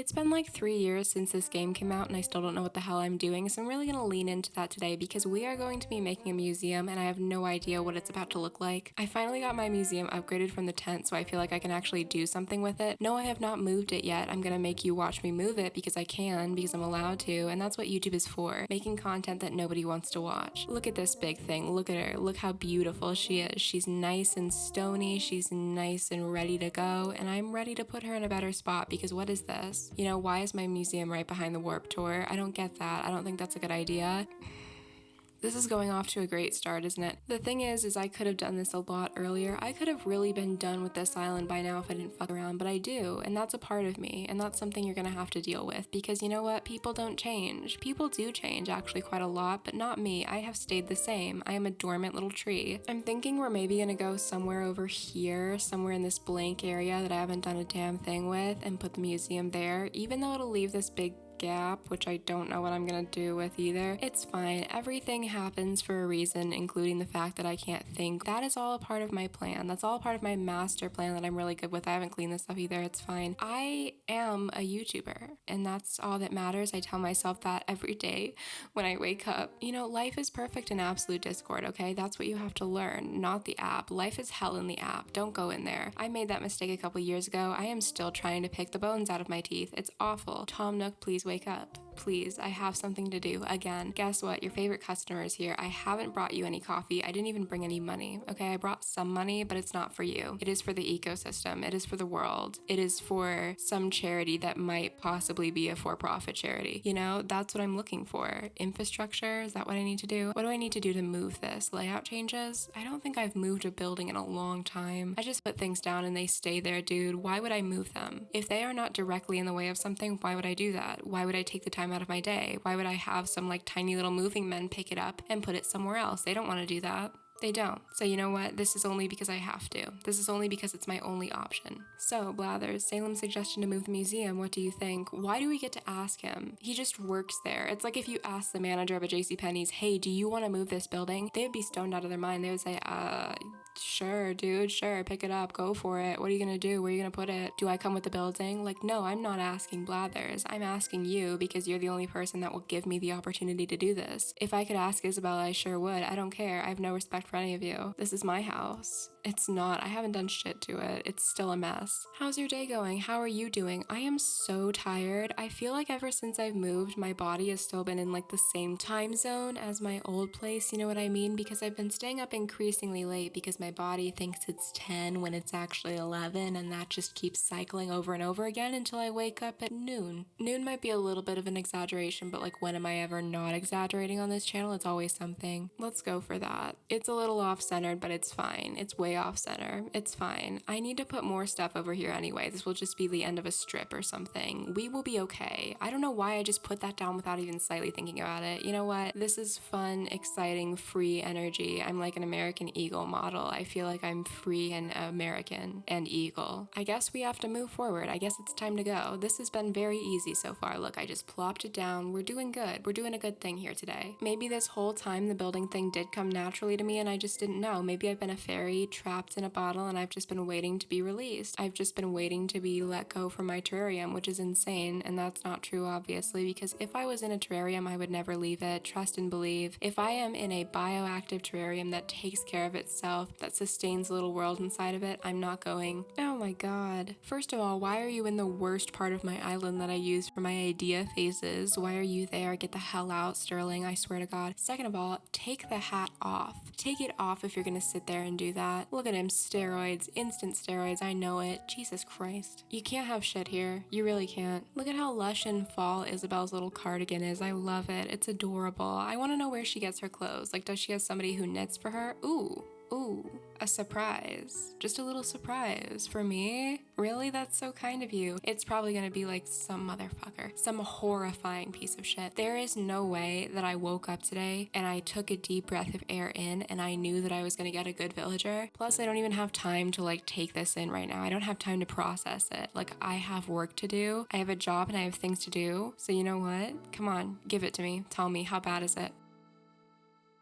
It's been like 3 years since this game came out and I still don't know what the hell I'm doing, so I'm really gonna lean into that today because we are going to be making a museum and I have no idea what it's about to look like. I finally got my museum upgraded from the tent, so I feel like I can actually do something with it. No, I have not moved it yet. I'm gonna make you watch me move it because I can, because I'm allowed to, and that's what YouTube is for, making content that nobody wants to watch. Look at this big thing. Look at her. Look how beautiful she is. She's nice and stony. She's nice and ready to go, and I'm ready to put her in a better spot because what is this? You know, why is my museum right behind the Warp Tour? I don't get that. I don't think that's a good idea. This is going off to a great start, isn't it? The thing is I could have done this a lot earlier. I could have really been done with this island by now if I didn't fuck around, but I do, and that's a part of me, and that's something you're gonna have to deal with, because you know what? People don't change. People do change, actually, quite a lot, but not me. I have stayed the same. I am a dormant little tree. I'm thinking we're maybe gonna go somewhere over here, somewhere in this blank area that I haven't done a damn thing with, and put the museum there, even though it'll leave this big gap, which I don't know what I'm gonna do with either. It's fine. Everything happens for a reason, including the fact that I can't think. That is all a part of my plan. That's all part of my master plan that I'm really good with. I haven't cleaned this up either. It's fine. I am a YouTuber, and that's all that matters. I tell myself that every day when I wake up. You know, life is perfect in absolute Discord, okay? That's what you have to learn, not the app. Life is hell in the app. Don't go in there. I made that mistake a couple years ago. I am still trying to pick the bones out of my teeth. It's awful. Tom Nook, please wake up. Please, I have something to do. Again, guess what? Your favorite customer is here. I haven't brought you any coffee. I didn't even bring any money. Okay, I brought some money, but it's not for you. It is for the ecosystem. It is for the world. It is for some charity that might possibly be a for-profit charity. You know, that's what I'm looking for. Infrastructure, is that what I need to do? What do I need to do to move this? Layout changes? I don't think I've moved a building in a long time. I just put things down and they stay there, dude. Why would I move them? If they are not directly in the way of something, why would I do that? Why would I take the time out of my day? Why would I have some like tiny little moving men pick it up and put it somewhere else? They don't want to do that. They don't. So you know what? This is only because I have to. This is only because it's my only option. So, Blathers, Salem's suggestion to move the museum, what do you think? Why do we get to ask him? He just works there. It's like if you ask the manager of a JCPenney's, hey, do you want to move this building? They would be stoned out of their mind. They would say, sure, dude, sure, pick it up, go for it. What are you gonna do? Where are you gonna put it? Do I come with the building? Like, no, I'm not asking Blathers. I'm asking you because you're the only person that will give me the opportunity to do this. If I could ask Isabella, I sure would. I don't care. I have no respect for any of you. This is my house. It's not. I haven't done shit to it. It's still a mess. How's your day going? How are you doing? I am so tired. I feel like ever since I've moved, my body has still been in like the same time zone as my old place, you know what I mean? Because I've been staying up increasingly late because my body thinks it's 10 when it's actually 11, and that just keeps cycling over and over again until I wake up at noon. Noon might be a little bit of an exaggeration, but like when am I ever not exaggerating on this channel? It's always something. Let's go for that. It's a little off-centered, but it's fine. It's way off-center. It's fine. I need to put more stuff over here anyway. This will just be the end of a strip or something. We will be okay. I don't know why I just put that down without even slightly thinking about it. You know what? This is fun, exciting, free energy. I'm like an American Eagle model. I feel like I'm free and American and Eagle. I guess we have to move forward. I guess it's time to go. This has been very easy so far. Look, I just plopped it down. We're doing good. We're doing a good thing here today. Maybe this whole time the building thing did come naturally to me and I just didn't know. Maybe I've been a fairy trapped in a bottle and I've just been waiting to be released. I've just been waiting to be let go from my terrarium, which is insane, and that's not true obviously, because if I was in a terrarium I would never leave it. Trust and believe. If I am in a bioactive terrarium that takes care of itself, that sustains the little world inside of it, I'm not going. Oh my god. First of all, why are you in the worst part of my island that I use for my idea phases? Why are you there? Get the hell out, Sterling, I swear to god. Second of all, take the hat off. Take it off if you're gonna sit there and do that. Look at him, steroids, instant steroids, I know it. Jesus Christ. You can't have shit here. You really can't. Look at how lush and fall Isabel's little cardigan is. I love it. It's adorable. I want to know where she gets her clothes. Like, does she have somebody who knits for her? Ooh, a surprise. Just a little surprise for me? Really? That's so kind of you. It's probably gonna be like some motherfucker, some horrifying piece of shit. There is no way that I woke up today and I took a deep breath of air in and I knew that I was gonna get a good villager. Plus, I don't even have time to like take this in right now. I don't have time to process it. Like, I have work to do. I have a job and I have things to do. So you know what? Come on, give it to me. Tell me, how bad is it?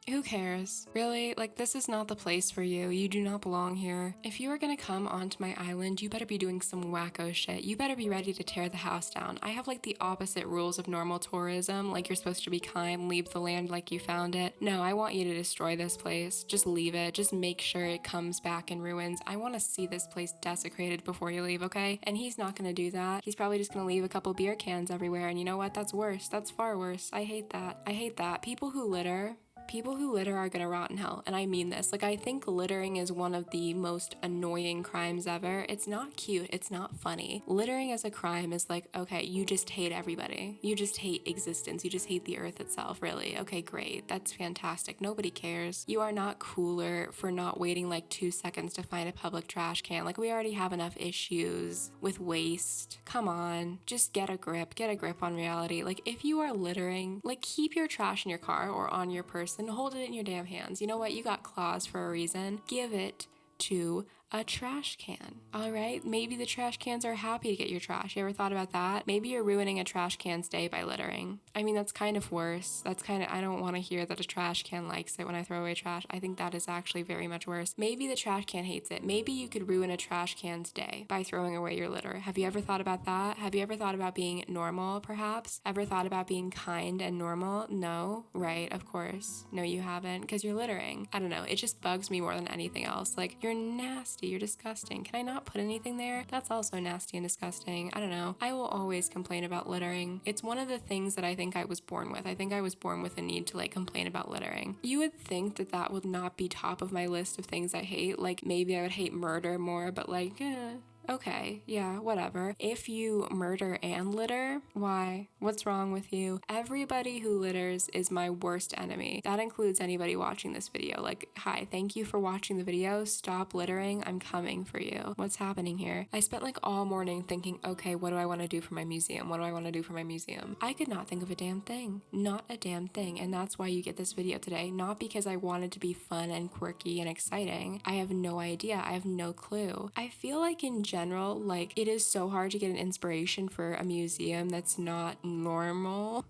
Who cares? Really? Like, this is not the place for you. You do not belong here. If you are gonna come onto my island, you better be doing some wacko shit. You better be ready to tear the house down. I have like the opposite rules of normal tourism. Like, you're supposed to be kind, leave the land like you found it. No, I want you to destroy this place. Just leave it. Just make sure it comes back in ruins. I want to see this place desecrated before you leave, okay? And he's not gonna do that. He's probably just gonna leave a couple beer cans everywhere. And you know what? That's worse. That's far worse. I hate that. I hate that. People who litter are gonna rot in hell, and I mean this. Like, I think littering is one of the most annoying crimes ever. It's not cute, it's not funny. Littering as a crime is like, okay, you just hate everybody. You just hate existence. You just hate the earth itself, really. Okay, great. That's fantastic. Nobody cares. You are not cooler for not waiting like 2 seconds to find a public trash can. Like, we already have enough issues with waste. Come on, just get a grip on reality. Like, if you are littering, like, keep your trash in your car or on your person and hold it in your damn hands. You know what? You got claws for a reason. Give it to a trash can. All right, maybe the trash cans are happy to get your trash. You ever thought about that? Maybe you're ruining a trash can's day by littering. I mean, that's kind of worse. I don't want to hear that a trash can likes it when I throw away trash. I think that is actually very much worse. Maybe the trash can hates it. Maybe you could ruin a trash can's day by throwing away your litter. Have you ever thought about that? Have you ever thought about being normal, perhaps? Ever thought about being kind and normal? No? Right, of course. No, you haven't, because you're littering. I don't know. It just bugs me more than anything else. Like, you're nasty. You're disgusting. Can I not put anything there? That's also nasty and disgusting. I don't know. I will always complain about littering. It's one of the things that I think I was born with. I think I was born with a need to like complain about littering. You would think that that would not be top of my list of things I hate. Like, maybe I would hate murder more, but like, okay, yeah, whatever. If you murder and litter, why? What's wrong with you? Everybody who litters is my worst enemy. That includes anybody watching this video. Like, hi, thank you for watching the video. Stop littering. I'm coming for you. What's happening here? I spent like all morning thinking, okay, what do I want to do for my museum? What do I want to do for my museum? I could not think of a damn thing. Not a damn thing. And that's why you get this video today. Not because I wanted to be fun and quirky and exciting. I have no idea. I have no clue. I feel like in general, like, it is so hard to get an inspiration for a museum that's not normcore,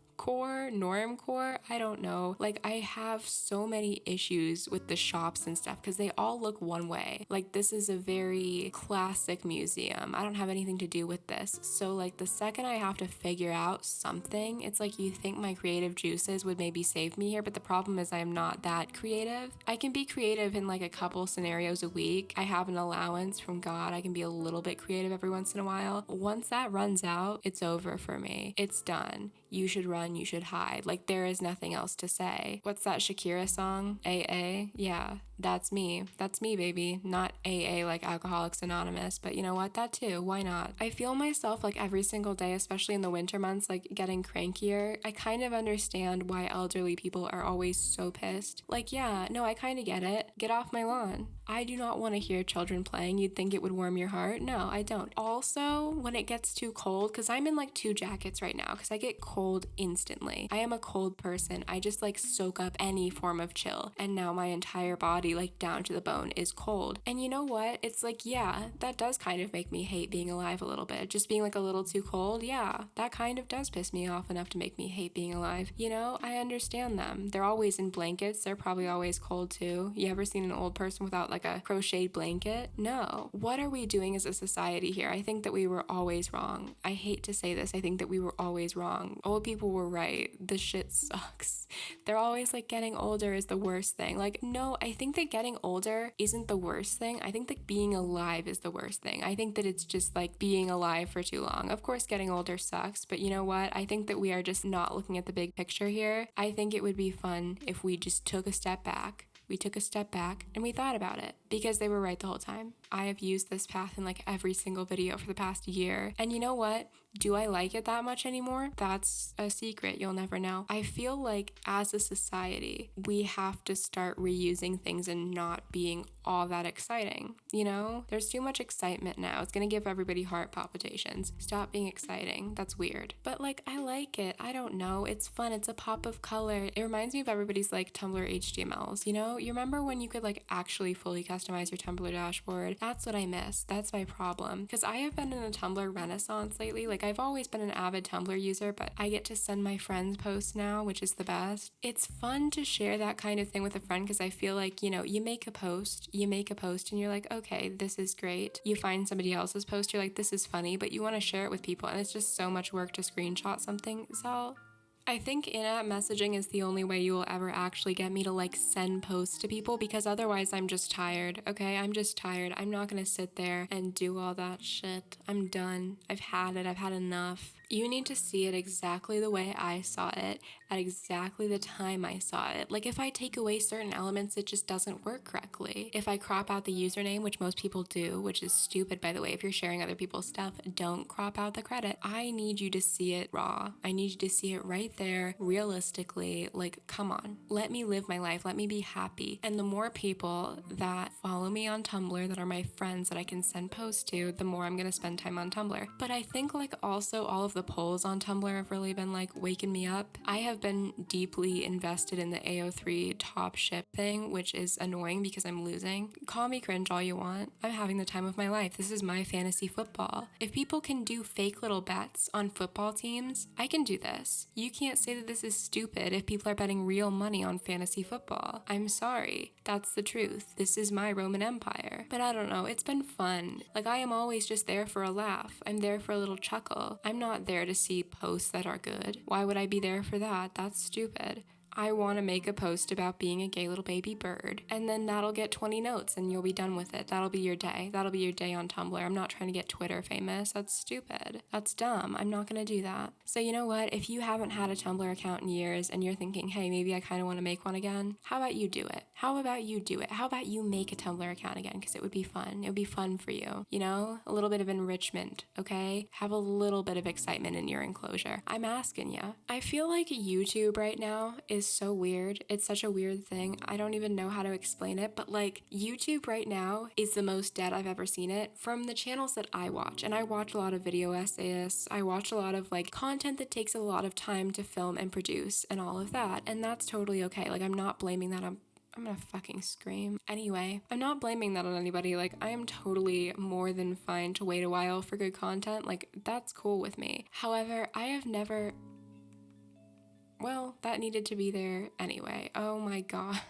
I don't know. Like, I have so many issues with the shops and stuff because they all look one way. Like, this is a very classic museum. I don't have anything to do with this. So like, the second I have to figure out something, it's like you think my creative juices would maybe save me here, but the problem is I am not that creative. I can be creative in like a couple scenarios a week. I have an allowance from God. I can be a little bit creative every once in a while. Once that runs out, it's over for me. It's done. You should run, you should hide. Like, there is nothing else to say. What's that Shakira song? AA? Yeah, that's me. That's me, baby. Not AA like Alcoholics Anonymous, but you know what? That too. Why not? I feel myself like every single day, especially in the winter months, like getting crankier. I kind of understand why elderly people are always so pissed. Like, yeah, no, I kind of get it. Get off my lawn. I do not want to hear children playing. You'd think it would warm your heart. No, I don't. Also, when it gets too cold, because I'm in like 2 jackets right now, because I get cold instantly. I am a cold person. I just like soak up any form of chill. And now my entire body, like down to the bone, is cold. And you know what? It's like, yeah, that does kind of make me hate being alive a little bit. Just being like a little too cold. Yeah, that kind of does piss me off enough to make me hate being alive. You know, I understand them. They're always in blankets. They're probably always cold too. You ever seen an old person without like a crocheted blanket? No. What are we doing as a society here? I think that we were always wrong. I hate to say this. I think that we were always wrong. Old people were right. The shit sucks. They're always like, getting older is the worst thing. Like, no, I think that getting older isn't the worst thing. I think that being alive is the worst thing. I think that it's just like being alive for too long. Of course, getting older sucks, but you know what? I think that we are just not looking at the big picture here. I think it would be fun if we just took a step back. We took a step back and we thought about it, because they were right the whole time. I have used this path in like every single video for the past year. And you know what? Do I like it that much anymore? That's a secret. You'll never know. I feel like as a society, we have to start reusing things and not being all that exciting. You know, there's too much excitement now. It's going to give everybody heart palpitations. Stop being exciting. That's weird. But like, I like it. I don't know. It's fun. It's a pop of color. It reminds me of everybody's like Tumblr HTMLs. You know, you remember when you could like actually fully customize your Tumblr dashboard? That's what I miss. That's my problem. Because I have been in a Tumblr renaissance lately. Like, I've always been an avid Tumblr user, but I get to send my friends posts now, which is the best. It's fun to share that kind of thing with a friend because I feel like, you know, you make a post and you're like, okay, this is great. You find somebody else's post, you're like, this is funny, but you want to share it with people, and it's just so much work to screenshot something. So I think in-app messaging is the only way you will ever actually get me to like send posts to people, because otherwise I'm just tired, okay? I'm just tired. I'm not gonna sit there and do all that shit. I'm done. I've had it. I've had enough. You need to see it exactly the way I saw it at exactly the time I saw it. Like if I take away certain elements, it just doesn't work correctly. If I crop out the username, which most people do, which is stupid by the way, if you're sharing other people's stuff, don't crop out the credit. I need you to see it raw. I need you to see it right there, realistically. Like, come on, let me live my life. Let me be happy. And the more people that follow me on Tumblr, that are my friends that I can send posts to, the more I'm gonna spend time on Tumblr. But I think like also all of the polls on Tumblr have really been like waking me up. I have been deeply invested in the AO3 top ship thing, which is annoying because I'm losing. Call me cringe all you want. I'm having the time of my life. This is my fantasy football. If people can do fake little bets on football teams, I can do this. You can't say that this is stupid if people are betting real money on fantasy football. I'm sorry. That's the truth. This is my Roman Empire. But I don't know, it's been fun. Like I am always just there for a laugh. I'm there for a little chuckle. I'm not there to see posts that are good. Why would I be there for that? That's stupid. I want to make a post about being a gay little baby bird, and then that'll get 20 notes and you'll be done with it. That'll be your day. That'll be your day on Tumblr. I'm not trying to get Twitter famous. That's stupid. That's dumb. I'm not going to do that. So you know what? If you haven't had a Tumblr account in years and you're thinking, hey, maybe I kind of want to make one again, how about you do it? How about you do it? How about you make a Tumblr account again? Because it would be fun. It would be fun for you. You know, a little bit of enrichment, okay? Have a little bit of excitement in your enclosure. I'm asking you. I feel like YouTube right now is so weird. It's such a weird thing. I don't even know how to explain it, but like YouTube right now is the most dead I've ever seen it from the channels that I watch. And I watch a lot of video essayists. I watch a lot of like content that takes a lot of time to film and produce and all of that. And that's totally okay. Like I'm not blaming that on I'm gonna fucking scream. Anyway, I'm not blaming that on anybody. Like, I am totally more than fine to wait a while for good content. Like, that's cool with me. However, I have never... Well, that needed to be there anyway. Oh my god.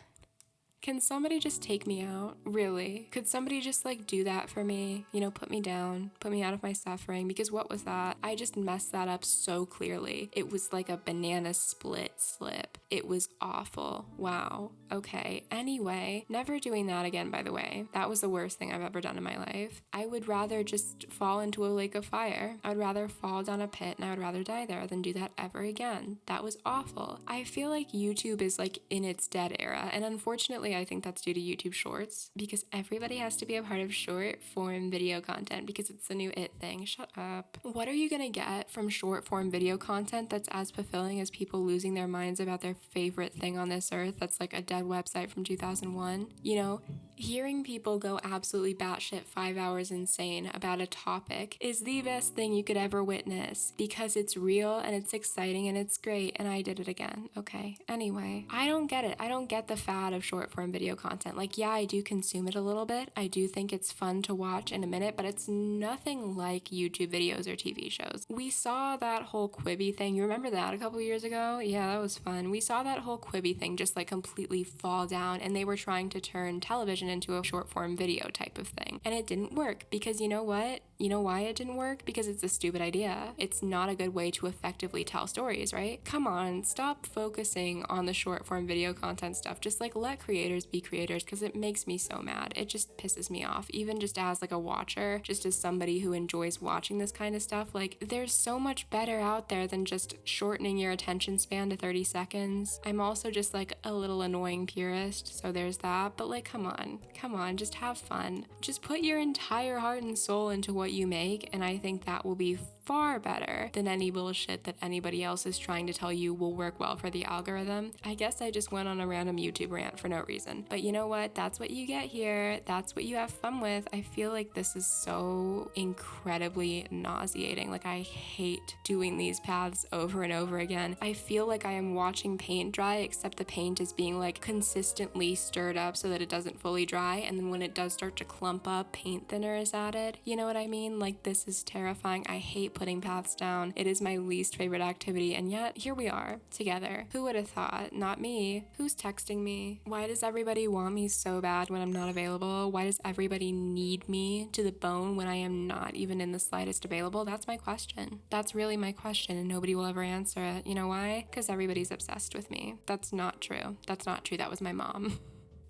Can somebody just take me out? Really? Could somebody just like do that for me? You know, put me down, put me out of my suffering, because what was that? I just messed that up so clearly. It was like a banana split slip. It was awful. Wow. Okay. Anyway, never doing that again, by the way. That was the worst thing I've ever done in my life. I would rather just fall into a lake of fire. I would rather fall down a pit and I would rather die there than do that ever again. That was awful. I feel like YouTube is like in its dead era, and unfortunately I think that's due to YouTube Shorts, because everybody has to be a part of short form video content because it's the new it thing. Shut up. What are you gonna get from short form video content that's as fulfilling as people losing their minds about their favorite thing on this earth that's like a dead website from 2001? You know, hearing people go absolutely batshit 5 hours insane about a topic is the best thing you could ever witness, because it's real and it's exciting and it's great, and I did it again. Okay, anyway, I don't get it. I don't get the fad of short form video content. Like, yeah, I do consume it a little bit. I do think it's fun to watch in a minute, but it's nothing like YouTube videos or TV shows. We saw that whole Quibi thing. You remember that a couple years ago? Yeah, that was fun. We saw that whole Quibi thing just like completely fall down, and they were trying to turn television into a short form video type of thing. And it didn't work because you know what? You know why it didn't work? Because it's a stupid idea. It's not a good way to effectively tell stories, right? Come on, stop focusing on the short form video content stuff. Just like let creators be creators, because it makes me so mad. It just pisses me off. Even just as like a watcher, just as somebody who enjoys watching this kind of stuff, like there's so much better out there than just shortening your attention span to 30 seconds. I'm also just like a little annoying purist, so there's that. But like, come on, just have fun. Just put your entire heart and soul into what you make, and I think that will be far better than any bullshit that anybody else is trying to tell you will work well for the algorithm. I guess I just went on a random YouTube rant for no reason, but you know what? That's what you get here. That's what you have fun with. I feel like this is so incredibly nauseating. Like, I hate doing these paths over and over again. I feel like I am watching paint dry, except the paint is being like consistently stirred up so that it doesn't fully dry, and then when it does start to clump up, paint thinner is added. You know what I mean? Like, this is terrifying. I hate putting paths down. It is my least favorite activity, and yet here we are, together. Who would have thought? Not me. Who's texting me? Why does everybody want me so bad when I'm not available? Why does everybody need me to the bone when I am not even in the slightest available? That's my question. That's really my question, and nobody will ever answer it. You know why? Because everybody's obsessed with me. That's not true. That's not true. That was my mom.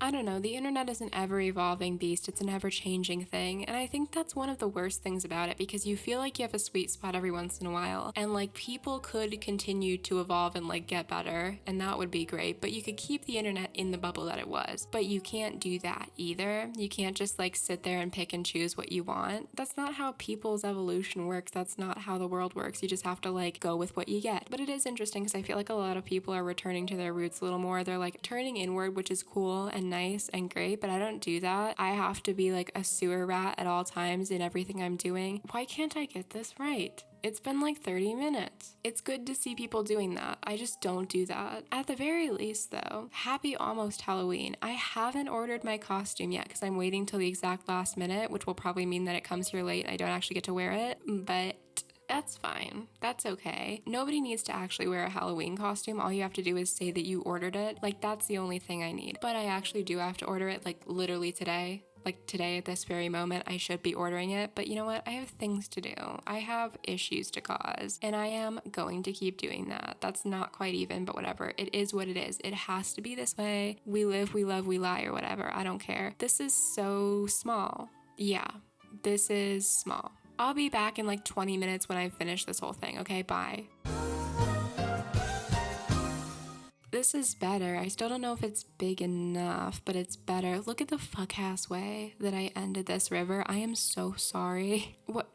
I don't know, the internet is an ever-evolving beast, it's an ever-changing thing, and I think that's one of the worst things about it, because you feel like you have a sweet spot every once in a while, and like people could continue to evolve and like get better, and that would be great, but you could keep the internet in the bubble that it was, but you can't do that either. You can't just like sit there and pick and choose what you want. That's not how people's evolution works, that's not how the world works. You just have to like go with what you get. But it is interesting because I feel like a lot of people are returning to their roots a little more. They're like turning inward, which is cool and nice and great, but I don't do that. I have to be like a sewer rat at all times in everything I'm doing. Why can't I get this right? It's been like 30 minutes. It's good to see people doing that. I just don't do that. At the very least though, happy almost Halloween. I haven't ordered my costume yet because I'm waiting till the exact last minute, which will probably mean that it comes here late and I don't actually get to wear it, but that's fine. That's okay. Nobody needs to actually wear a Halloween costume. All you have to do is say that you ordered it. Like, that's the only thing I need. But I actually do have to order it, like, literally today. Like, today at this very moment, I should be ordering it. But you know what? I have things to do. I have issues to cause. And I am going to keep doing that. That's not quite even, but whatever. It is what it is. It has to be this way. We live, we love, we lie, or whatever. I don't care. This is so small. Yeah, this is small. I'll be back in like 20 minutes when I finish this whole thing, okay? Bye. This is better. I still don't know if it's big enough, but it's better. Look at the fuck-ass way that I ended this river. I am so sorry. What?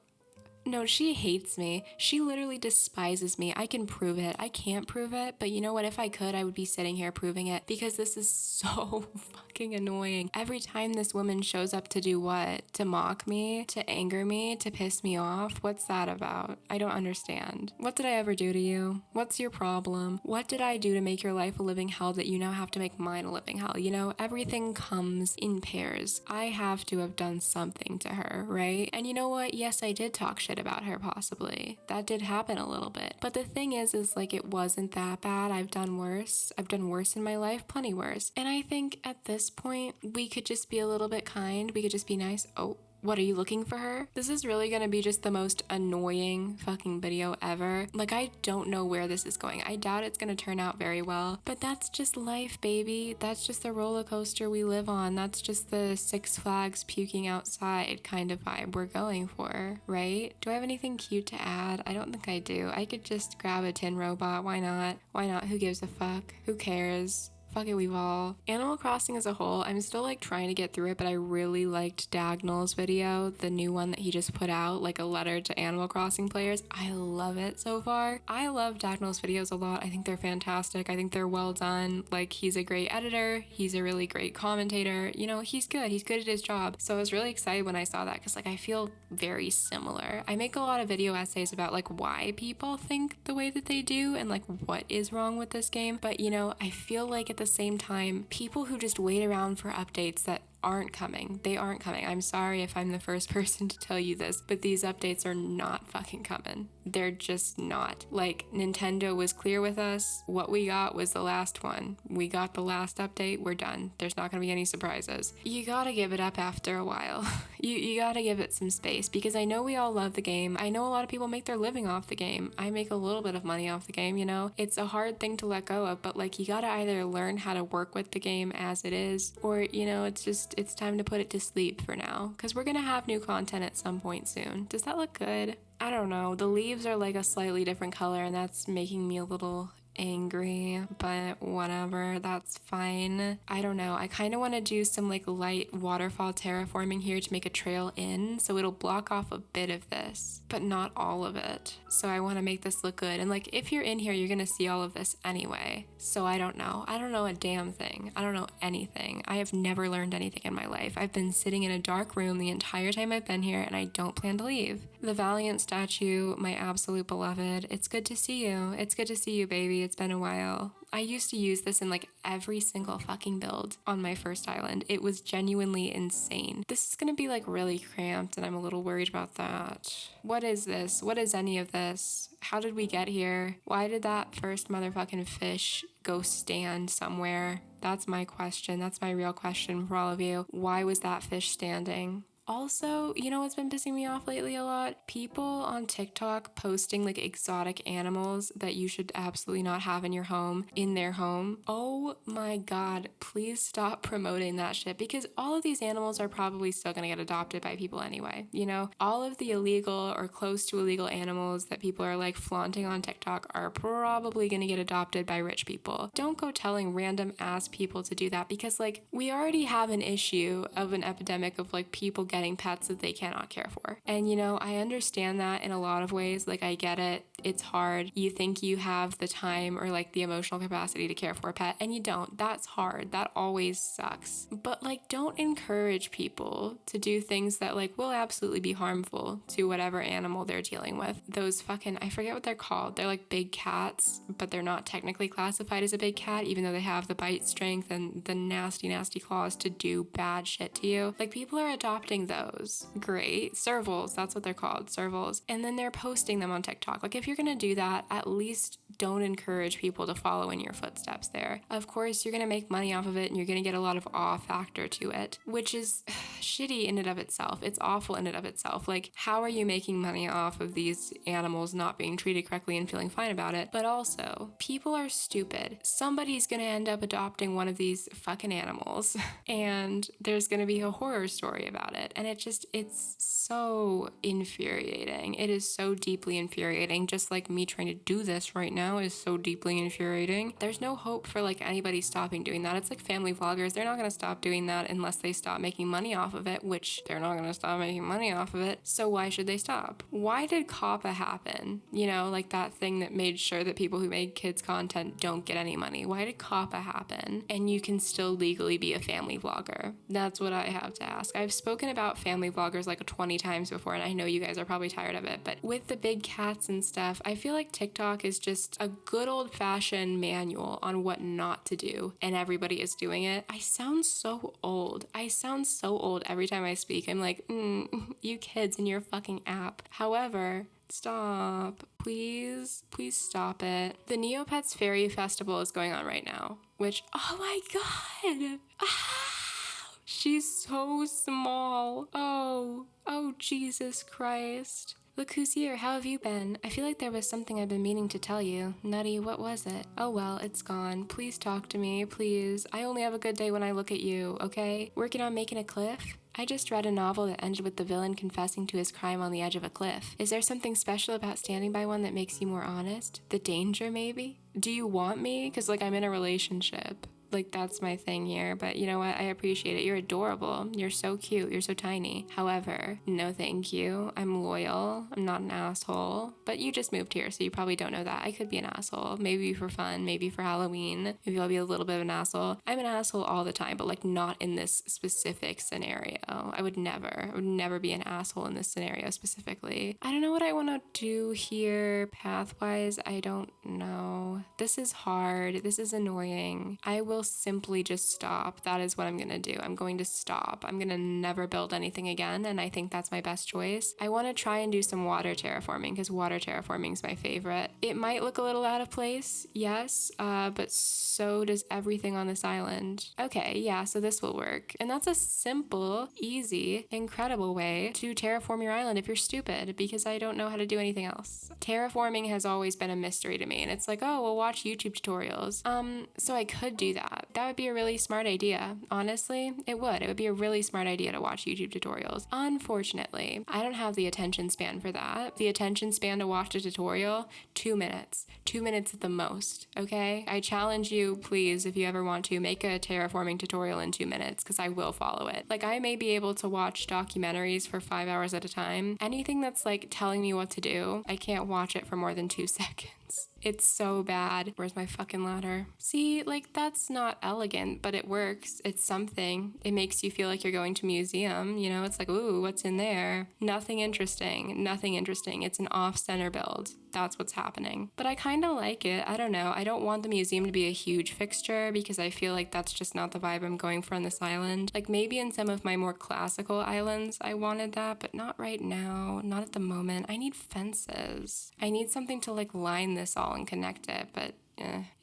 No, she hates me. She literally despises me. I can prove it. I can't prove it, but you know what? If I could, I would be sitting here proving it because this is so fucking annoying. Every time this woman shows up to do what? To mock me? To anger me? To piss me off? What's that about? I don't understand. What did I ever do to you? What's your problem? What did I do to make your life a living hell that you now have to make mine a living hell? You know, everything comes in pairs. I have to have done something to her, right? And you know what? Yes, I did talk shit about her possibly. That did happen a little bit. But the thing is like it wasn't that bad. I've done worse. I've done worse in my life, plenty worse. And I think at this point, we could just be a little bit kind. We could just be nice. Oh, what, are you looking for her? This is really gonna be just the most annoying fucking video ever. Like, I don't know where this is going. I doubt it's gonna turn out very well, but that's just life, baby. That's just the roller coaster we live on. That's just the Six Flags puking outside kind of vibe we're going for, right? Do I have anything cute to add? I don't think I do. I could just grab a tin robot. Why not? Why not? Who gives a fuck? Who cares? Fuck it, we've all. Animal Crossing as a whole, I'm still like trying to get through it, but I really liked Dagnall's video, the new one that he just put out, like a letter to Animal Crossing players. I love it so far. I love Dagnall's videos a lot. I think they're fantastic. I think they're well done. Like, he's a great editor. He's a really great commentator. You know, he's good. He's good at his job. So I was really excited when I saw that because like I feel very similar. I make a lot of video essays about like why people think the way that they do and like what is wrong with this game. But you know, I feel like at the same time, people who just wait around for updates that aren't coming. They aren't coming. I'm sorry if I'm the first person to tell you this, but these updates are not fucking coming. They're just not. Like, Nintendo was clear with us. What we got was the last one. We got the last update. We're done. There's not gonna be any surprises. You gotta give it up after a while. You gotta give it some space because I know we all love the game. I know a lot of people make their living off the game. I make a little bit of money off the game, you know? It's a hard thing to let go of, but like you gotta either learn how to work with the game as it is, or you know, it's time to put it to sleep for now because we're gonna have new content at some point soon. Does that look good? I don't know. The leaves are like a slightly different color and that's making me a little angry, but whatever, that's fine. I don't know. I kind of want to do some like light waterfall terraforming here to make a trail in, so it'll block off a bit of this, but not all of it. So I want to make this look good. And like, if you're in here, you're going to see all of this anyway. So I don't know. I don't know a damn thing. I don't know anything. I have never learned anything in my life. I've been sitting in a dark room the entire time I've been here and I don't plan to leave. The Valiant statue, my absolute beloved. It's good to see you. It's good to see you, baby. it's been a while. I used to use this in like every single fucking build on my first island. It was genuinely insane. This is gonna be like really cramped and I'm a little worried about that. What is this? What is any of this? How did we get here? Why did that first motherfucking fish go stand somewhere? That's my question. That's my real question for all of you. Why was that fish standing? Also, you know what's been pissing me off lately a lot? People on TikTok posting like exotic animals that you should absolutely not have in your home, in their home. Oh my god, please stop promoting that shit, because all of these animals are probably still gonna get adopted by people anyway. You know, all of the illegal or close to illegal animals that people are like flaunting on TikTok are probably gonna get adopted by rich people. Don't go telling random ass people to do that, because like we already have an issue of an epidemic of like people getting pets that they cannot care for. And you know, I understand that in a lot of ways. Like, I get it. It's hard. You think you have the time or like the emotional capacity to care for a pet, and you don't. That's hard. That always sucks. But like, don't encourage people to do things that like will absolutely be harmful to whatever animal they're dealing with. Those fucking, I forget what they're called. They're like big cats, but they're not technically classified as a big cat, even though they have the bite strength and the nasty, nasty claws to do bad shit to you. Like, people are adopting those. Great. Servals, that's what they're called, servals. And then they're posting them on TikTok. Like, if you're gonna do that, at least don't encourage people to follow in your footsteps there. Of course, you're gonna make money off of it and you're gonna get a lot of awe factor to it, which is shitty in and of itself. It's awful in and of itself. Like, how are you making money off of these animals not being treated correctly and feeling fine about it? But also, people are stupid. Somebody's gonna end up adopting one of these fucking animals and there's gonna be a horror story about it. And it's so infuriating. It is so deeply infuriating. Just like me trying to do this right now is so deeply infuriating. There's no hope for like anybody stopping doing that. It's like family vloggers. They're not going to stop doing that unless they stop making money off of it, which they're not going to stop making money off of it. So why should they stop? Why did COPPA happen? You know, like that thing that made sure that people who make kids content don't get any money. Why did COPPA happen? And you can still legally be a family vlogger. That's what I have to ask. I've spoken about family vloggers like 20 times before, and I know you guys are probably tired of it, but with the big cats and stuff, I feel like TikTok is just a good old-fashioned manual on what not to do, and everybody is doing it. I sound so old. I sound so old every time I speak. I'm like, you kids in your fucking app. However, stop. Please stop it. The Neopets Fairy Festival is going on right now, which, oh my god! She's so small. Oh, Jesus Christ. Look who's here. How have you been? I feel like there was something I've been meaning to tell you. Nutty, what was it? Oh well, it's gone. Please talk to me, please. I only have a good day when I look at you, okay? Working on making a cliff? I just read a novel that ended with the villain confessing to his crime on the edge of a cliff. Is there something special about standing by one that makes you more honest? The danger, maybe? Do you want me? 'Cause like, I'm in a relationship. Like, that's my thing here, but you know what? I appreciate it. You're adorable. You're so cute. You're so tiny. However, no thank you. I'm loyal. I'm not an asshole. But you just moved here, so you probably don't know that. I could be an asshole. Maybe for fun. Maybe for Halloween. Maybe I'll be a little bit of an asshole. I'm an asshole all the time, but like not in this specific scenario. I would never be an asshole in this scenario specifically. I don't know what I want to do here path-wise. I don't know. This is hard. This is annoying. I will simply just stop. That is what I'm gonna do. I'm going to stop. I'm gonna never build anything again, and I think that's my best choice. I want to try and do some water terraforming, because water terraforming is my favorite. It might look a little out of place, yes, but so does everything on this island. Okay, yeah, so this will work. And that's a simple, easy, incredible way to terraform your island if you're stupid, because I don't know how to do anything else. Terraforming has always been a mystery to me, and it's like, oh, we'll watch YouTube tutorials. So I could do that. That would be a really smart idea. Honestly, it would. It would be a really smart idea to watch YouTube tutorials. Unfortunately, I don't have the attention span for that. The attention span to watch a tutorial, 2 minutes. 2 minutes at the most, okay? I challenge you, please, if you ever want to, make a terraforming tutorial in 2 minutes, because I will follow it. Like, I may be able to watch documentaries for 5 hours at a time. Anything that's like telling me what to do, I can't watch it for more than 2 seconds. It's so bad. Where's my fucking ladder? See, like, that's not elegant, but it works. It's something. It makes you feel like you're going to a museum, you know? It's like, ooh, what's in there? Nothing interesting. Nothing interesting. It's an off-center build. That's what's happening. But I kind of like it. I don't know. I don't want the museum to be a huge fixture because I feel like that's just not the vibe I'm going for on this island. Like maybe in some of my more classical islands I wanted that, but not right now. Not at the moment. I need fences. I need something to like line this all and connect it, but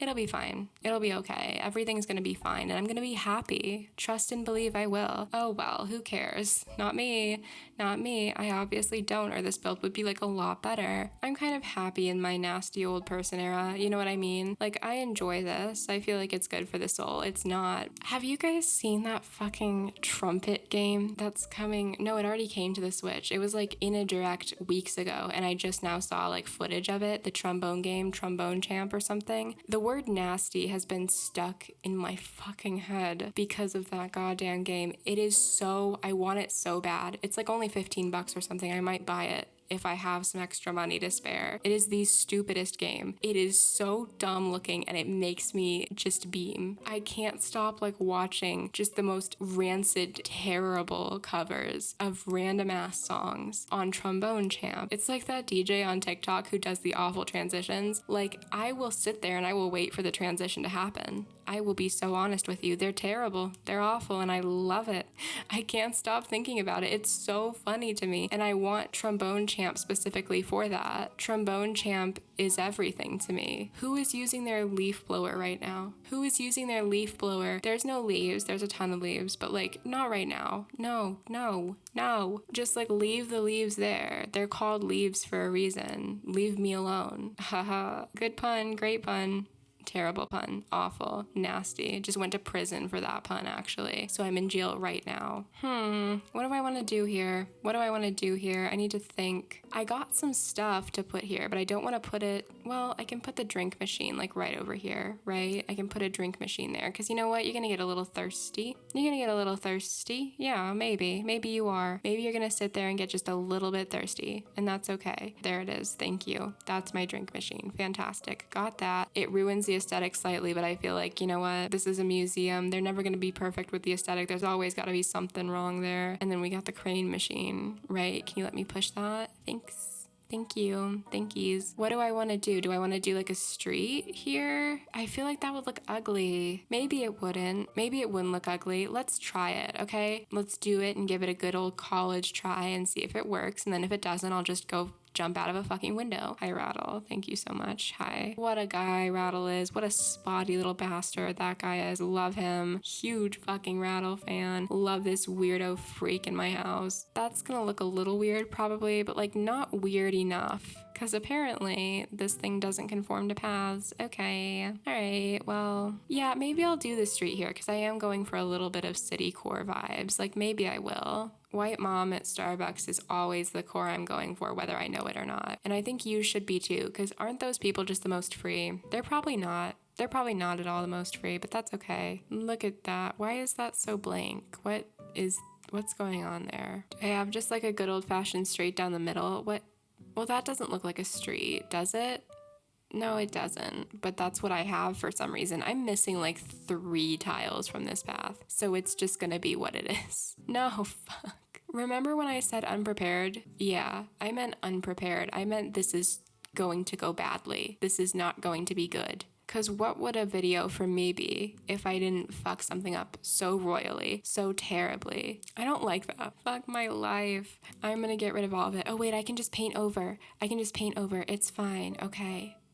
it'll be fine. It'll be okay. Everything's gonna be fine and I'm gonna be happy. Trust and believe I will. Oh well, who cares? Not me. Not me. I obviously don't, or this build would be like a lot better. I'm kind of happy in my nasty old person era. You know what I mean? Like I enjoy this. I feel like it's good for the soul. It's not. Have you guys seen that fucking trumpet game that's coming? No, it already came to the Switch. It was like in a direct weeks ago and I just now saw like footage of it. The trombone game, Trombone Champ or something. The word nasty has been stuck in my fucking head because of that goddamn game. It is so, I want it so bad. It's like only $15 or something. I might buy it if I have some extra money to spare. It is the stupidest game. It is so dumb looking and it makes me just beam. I can't stop like watching just the most rancid, terrible covers of random ass songs on Trombone Champ. It's like that DJ on TikTok who does the awful transitions. Like I will sit there and I will wait for the transition to happen. I will be so honest with you. They're terrible. They're awful and I love it. I can't stop thinking about it. It's so funny to me. And I want Trombone Champ specifically for that. Trombone Champ is everything to me. Who is using their leaf blower right now? Who is using their leaf blower? There's no leaves. There's a ton of leaves, but like not right now. No. Just like leave the leaves there. They're called leaves for a reason. Leave me alone. Haha. Good pun. Great pun. Terrible pun. Awful. Nasty. Just went to prison for that pun, actually. So I'm in jail right now. What do I want to do here? I need to think. I got some stuff to put here, but I don't want to put it... Well, I can put the drink machine, like, right over here, right? I can put a drink machine there, because you know what? You're going to get a little thirsty. Yeah, maybe. Maybe you are. Maybe you're going to sit there and get just a little bit thirsty, and that's okay. There it is. Thank you. That's my drink machine. Fantastic. Got that. It ruins the aesthetic slightly, but I feel like, you know what? This is a museum. They're never going to be perfect with the aesthetic. There's always got to be something wrong there. And then we got the crane machine, right? Can you let me push that? Thanks. Thank you. Thankies. What do I want to do? Do I want to do like a street here? I feel like that would look ugly. Maybe it wouldn't. Maybe it wouldn't look ugly. Let's try it, okay? Let's do it and give it a good old college try and see if it works. And then if it doesn't, I'll just go jump out of a fucking window. Hi, Rattle. Thank you so much. Hi. What a guy Rattle is. What a spotty little bastard that guy is. Love him. Huge fucking Rattle fan. Love this weirdo freak in my house. That's gonna look a little weird probably, but like not weird enough. Because apparently this thing doesn't conform to paths. Okay. Alright, well, yeah, maybe I'll do the street here because I am going for a little bit of city core vibes. Like maybe I will. White mom at Starbucks is always the core I'm going for, whether I know it or not. And I think you should be too, because aren't those people just the most free? They're probably not. They're probably not at all the most free, but that's okay. Look at that. Why is that so blank? What's going on there? Do I have just like a good old-fashioned straight down the middle? What? Well, that doesn't look like a street, does it? No, it doesn't, but that's what I have for some reason. I'm missing like 3 tiles from this path, so it's just gonna be what it is. No, fuck. Remember when I said unprepared? Yeah, I meant unprepared. I meant this is going to go badly. This is not going to be good. Because what would a video from me be if I didn't fuck something up so royally, so terribly? I don't like that. Fuck my life. I'm gonna get rid of all of it. Oh wait, I can just paint over. It's fine.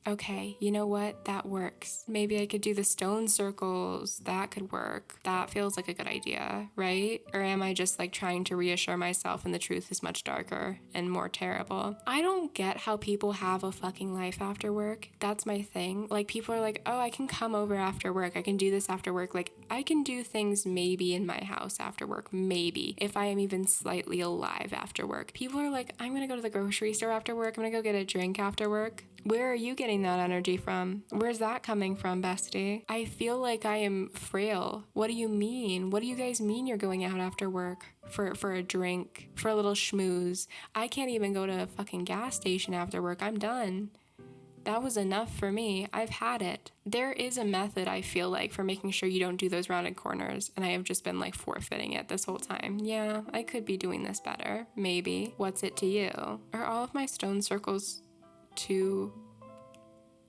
Okay, you know what? That works. Maybe I could do the stone circles. That could work. That feels like a good idea, right? Or am I just like trying to reassure myself and the truth is much darker and more terrible? I don't get how people have a fucking life after work. That's my thing. Like people are like, oh, I can come over after work. I can do this after work. Like I can do things maybe in my house after work. Maybe if I am even slightly alive after work. People are like, I'm gonna go to the grocery store after work. I'm gonna go get a drink after work. Where are you getting that energy from? Where's that coming from, bestie? I feel like I am frail. What do you mean? What do you guys mean you're going out after work for a drink, for a little schmooze? I can't even go to a fucking gas station after work. I'm done. That was enough for me. I've had it. There is a method, I feel like, for making sure you don't do those rounded corners, and I have just been like forfeiting it this whole time. Yeah, I could be doing this better. Maybe. What's it to you? Are all of my stone circles 2,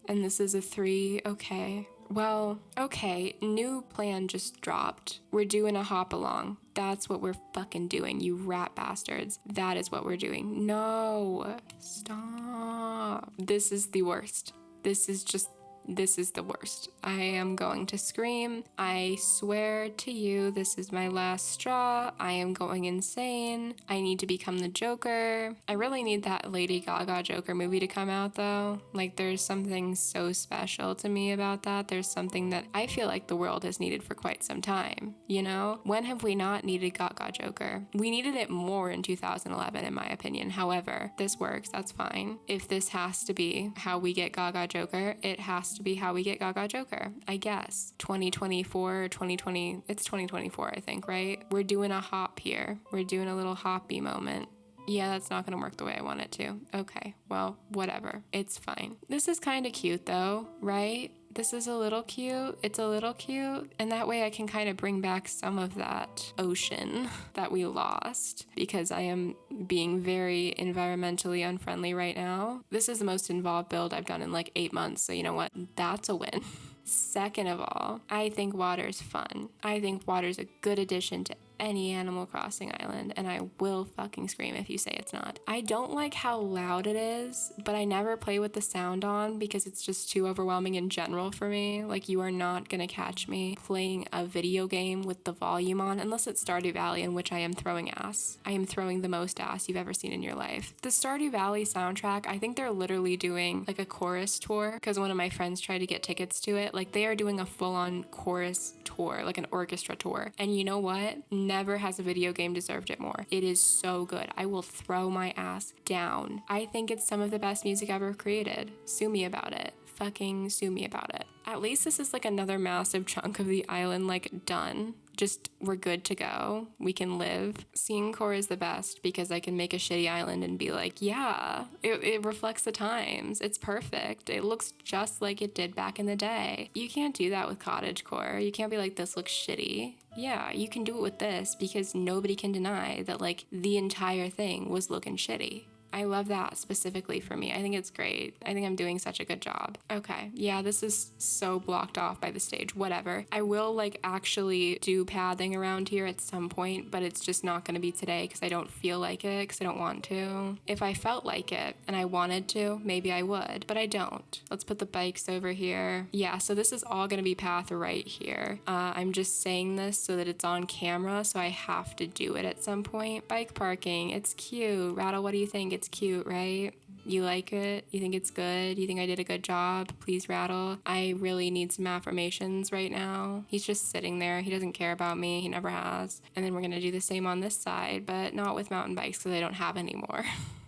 and this is a 3. Okay. Well, okay, new plan just dropped. We're doing a hop along. That's what we're fucking doing, you rat bastards. That is what we're doing. No, stop. This is the worst. This is the worst. I am going to scream. I swear to you, this is my last straw. I am going insane. I need to become the Joker. I really need that Lady Gaga Joker movie to come out though. Like, there's something so special to me about that. There's something that I feel like the world has needed for quite some time, you know? When have we not needed Gaga Joker? We needed it more in 2011 in my opinion. However, this works, that's fine. If this has to be how we get Gaga Joker, it has to be how we get Gaga Joker, I guess. 2024 or 2020, it's 2024 I think, right? We're doing a hop here. We're doing a little hoppy moment. Yeah, that's not gonna work the way I want it to. Okay, well, whatever. It's fine. This is kind of cute though, right? This is a little cute. It's a little cute. And that way I can kind of bring back some of that ocean that we lost, because I am being very environmentally unfriendly right now. This is the most involved build I've done in like 8 months. So you know what? That's a win. Second of all, I think water's fun. I think water's a good addition to any Animal Crossing island, and I will fucking scream if you say it's not. I don't like how loud it is, but I never play with the sound on because it's just too overwhelming in general for me. Like, you are not gonna catch me playing a video game with the volume on, unless it's Stardew Valley, in which I am throwing ass. I am throwing the most ass you've ever seen in your life. The Stardew Valley soundtrack, I think they're literally doing like a chorus tour, because one of my friends tried to get tickets to it. Like, they are doing a full-on chorus tour, like an orchestra tour. And you know what? Never has a video game deserved it more. It is so good. I will throw my ass down. I think it's some of the best music ever created. Sue me about it. Fucking sue me about it. At least this is like another massive chunk of the island, like, done. Just, we're good to go. We can live. Seeing core is the best because I can make a shitty island and be like, yeah, it reflects the times. It's perfect. It looks just like it did back in the day. You can't do that with cottage core. You can't be like, this looks shitty. Yeah, you can do it with this because nobody can deny that, like, the entire thing was looking shitty. I love that specifically for me. I think it's great. I think I'm doing such a good job. Okay, yeah, this is so blocked off by the stage. Whatever. I will, like, actually do pathing around here at some point, but it's just not going to be today because I don't feel like it, because I don't want to. If I felt like it and I wanted to, maybe I would, but I don't. Let's put the bikes over here. Yeah, so this is all going to be path right here. I'm just saying this so that it's on camera, so I have to do it at some point. Bike parking, it's cute. Rattle, what do you think? It's cute, right? You like it? You think it's good? You think I did a good job? Please, Rattle. I really need some affirmations right now. He's just sitting there. He doesn't care about me. He never has. And then we're going to do the same on this side, but not with mountain bikes because I don't have any more.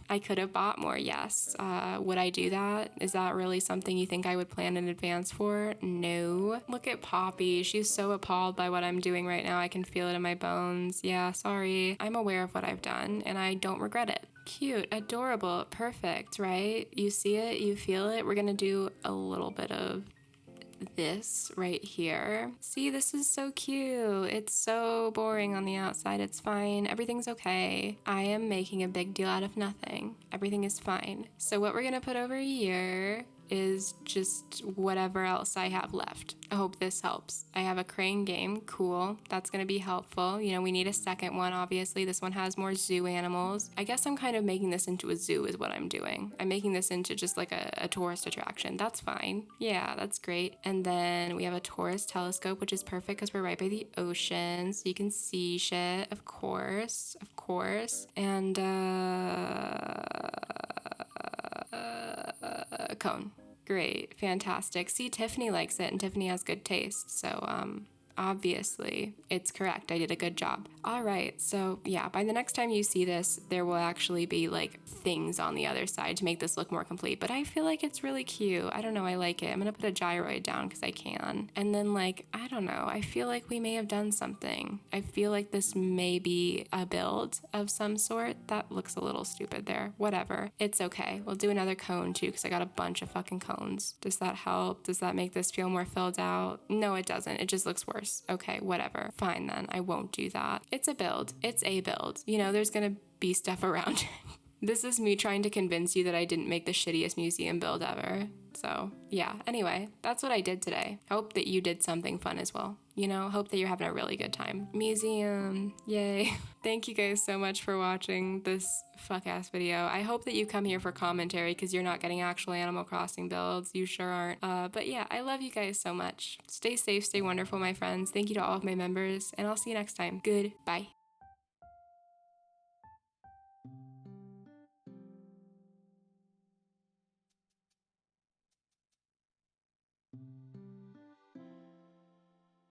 I could have bought more, yes. Would I do that? Is that really something you think I would plan in advance for? No. Look at Poppy. She's so appalled by what I'm doing right now. I can feel it in my bones. Yeah, sorry. I'm aware of what I've done, and I don't regret it. Cute, adorable, perfect, right? You see it, you feel it. We're gonna do a little bit of this right here. See, this is so cute. It's so boring on the outside. It's fine. Everything's okay. I am making a big deal out of nothing. Everything is fine. So what we're gonna put over here is just whatever else I have left. I hope this helps. I have a crane game, cool. That's gonna be helpful. You know, we need a second one, obviously. This one has more zoo animals. I guess I'm kind of making this into a zoo is what I'm doing. I'm making this into just like a tourist attraction. That's fine. Yeah, that's great. And then we have a tourist telescope, which is perfect because we're right by the ocean, so you can see shit, of course. And cone. Great, fantastic. See, Tiffany likes it, and Tiffany has good taste, so obviously it's correct. I did a good job. All right, so yeah, by the next time you see this, there will actually be like things on the other side to make this look more complete, but I feel like it's really cute. I don't know, I like it. I'm gonna put a gyroid down because I can. And then, like, I don't know, I feel like we may have done something. I feel like this may be a build of some sort. That looks a little stupid there. Whatever, it's okay. We'll do another cone too because I got a bunch of fucking cones. Does that help? Does that make this feel more filled out? No, it doesn't. It just looks worse. Okay, whatever. Fine then. I won't do that. It's a build. It's a build. You know, there's gonna be stuff around it. This is me trying to convince you that I didn't make the shittiest museum build ever. So yeah, anyway, that's what I did today. Hope that you did something fun as well. You know, hope that you're having a really good time. Museum, yay. Thank you guys so much for watching this fuck-ass video. I hope that you come here for commentary because you're not getting actual Animal Crossing builds. You sure aren't. But yeah, I love you guys so much. Stay safe, stay wonderful, my friends. Thank you to all of my members, and I'll see you next time. Goodbye.